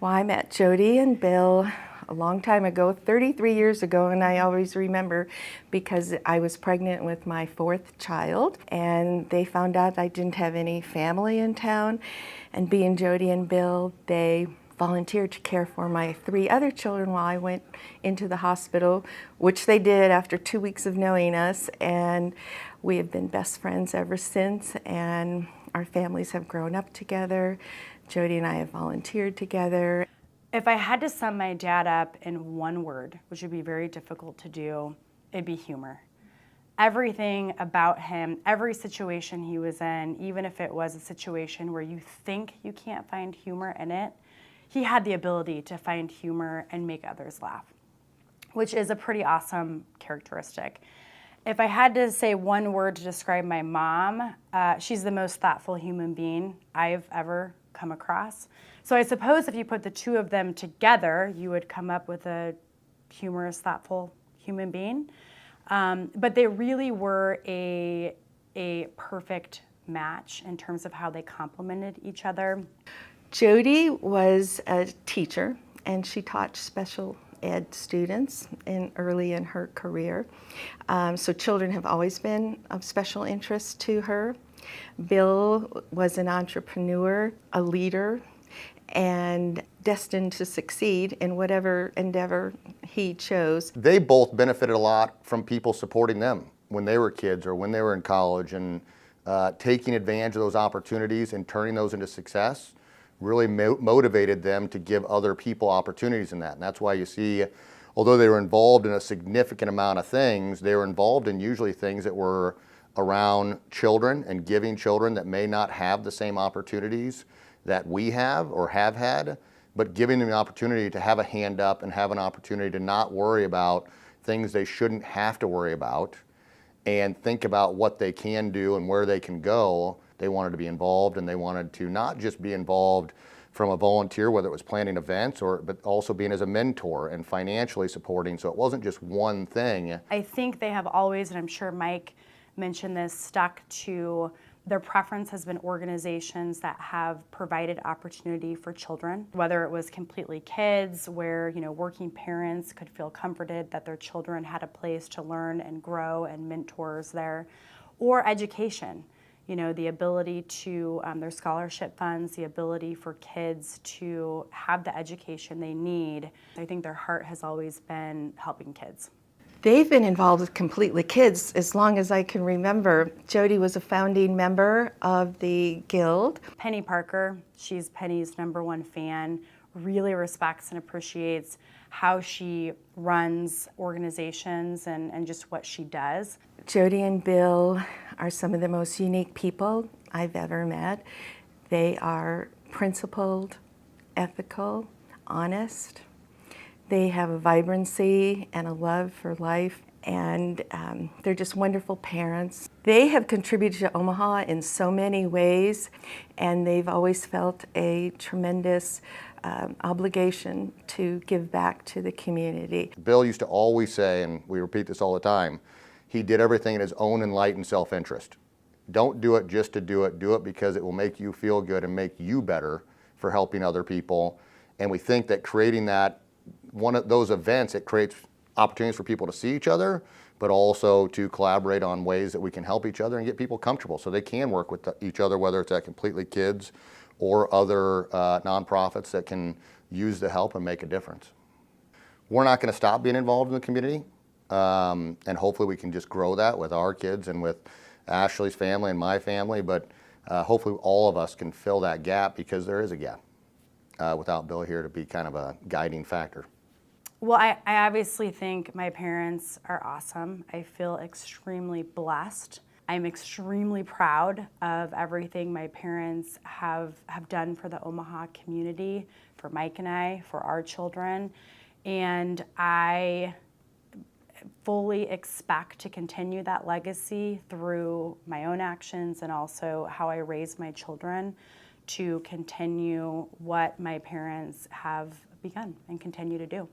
Well, I met Jody and Bill a long time ago, 33 years ago, and I always remember because I was pregnant with my fourth child, and they found out I didn't have any family in town. And being Jody and Bill, they volunteered to care for my three other children while I went into the hospital, which they did after 2 weeks of knowing us. And we have been best friends ever since, and our families have grown up together. Jody and I have volunteered together. If I had to sum my dad up in one word, which would be very difficult to do, it'd be humor. Everything about him, every situation he was in, even if it was a situation where you think you can't find humor in it, he had the ability to find humor and make others laugh, which is a pretty awesome characteristic. If I had to say one word to describe my mom, she's the most thoughtful human being I've ever come across. So I suppose if you put the two of them together, you would come up with a humorous, thoughtful human being. But they really were a perfect match in terms of how they complemented each other. Jody was a teacher, and she taught special ed students early in her career. So children have always been of special interest to her. Bill was an entrepreneur, a leader, and destined to succeed in whatever endeavor he chose. They both benefited a lot from people supporting them when they were kids or when they were in college, and taking advantage of those opportunities and turning those into success really motivated them to give other people opportunities in that. And that's why you see, although they were involved in a significant amount of things, they were involved in usually things that were around children and giving children that may not have the same opportunities that we have or have had, but giving them the opportunity to have a hand up and have an opportunity to not worry about things they shouldn't have to worry about and think about what they can do and where they can go. They wanted to be involved, and they wanted to not just be involved from a volunteer, whether it was planning events, but also being as a mentor and financially supporting. So it wasn't just one thing. I think they have always, and I'm sure Mike mentioned this, stuck to their preference has been organizations that have provided opportunity for children, whether it was completely kids, where working parents could feel comforted that their children had a place to learn and grow and mentors there, or education. The ability to, their scholarship funds, the ability for kids to have the education they need. I think their heart has always been helping kids. They've been involved with Completely Kids as long as I can remember. Jody was a founding member of the Guild. Penny Parker, she's Penny's #1 fan, really respects and appreciates how she runs organizations and just what she does. Jody and Bill are some of the most unique people I've ever met. They are principled, ethical, honest. They have a vibrancy and a love for life, and they're just wonderful parents. They have contributed to Omaha in so many ways, and they've always felt a tremendous obligation to give back to the community. Bill used to always say, and we repeat this all the time, he did everything in his own enlightened self-interest. Don't do it just to do it because it will make you feel good and make you better for helping other people. And we think that creating that, one of those events, it creates opportunities for people to see each other, but also to collaborate on ways that we can help each other and get people comfortable so they can work with each other, whether it's at Completely Kids or other nonprofits that can use the help and make a difference. We're not going to stop being involved in the community, and hopefully we can just grow that with our kids and with Ashley's family and my family, but hopefully all of us can fill that gap, because there is a gap without Bill here to be kind of a guiding factor. Well, I obviously think my parents are awesome. I feel extremely blessed. I'm extremely proud of everything my parents have done for the Omaha community, for Mike and I, for our children. And I fully expect to continue that legacy through my own actions and also how I raise my children, to continue what my parents have begun and continue to do.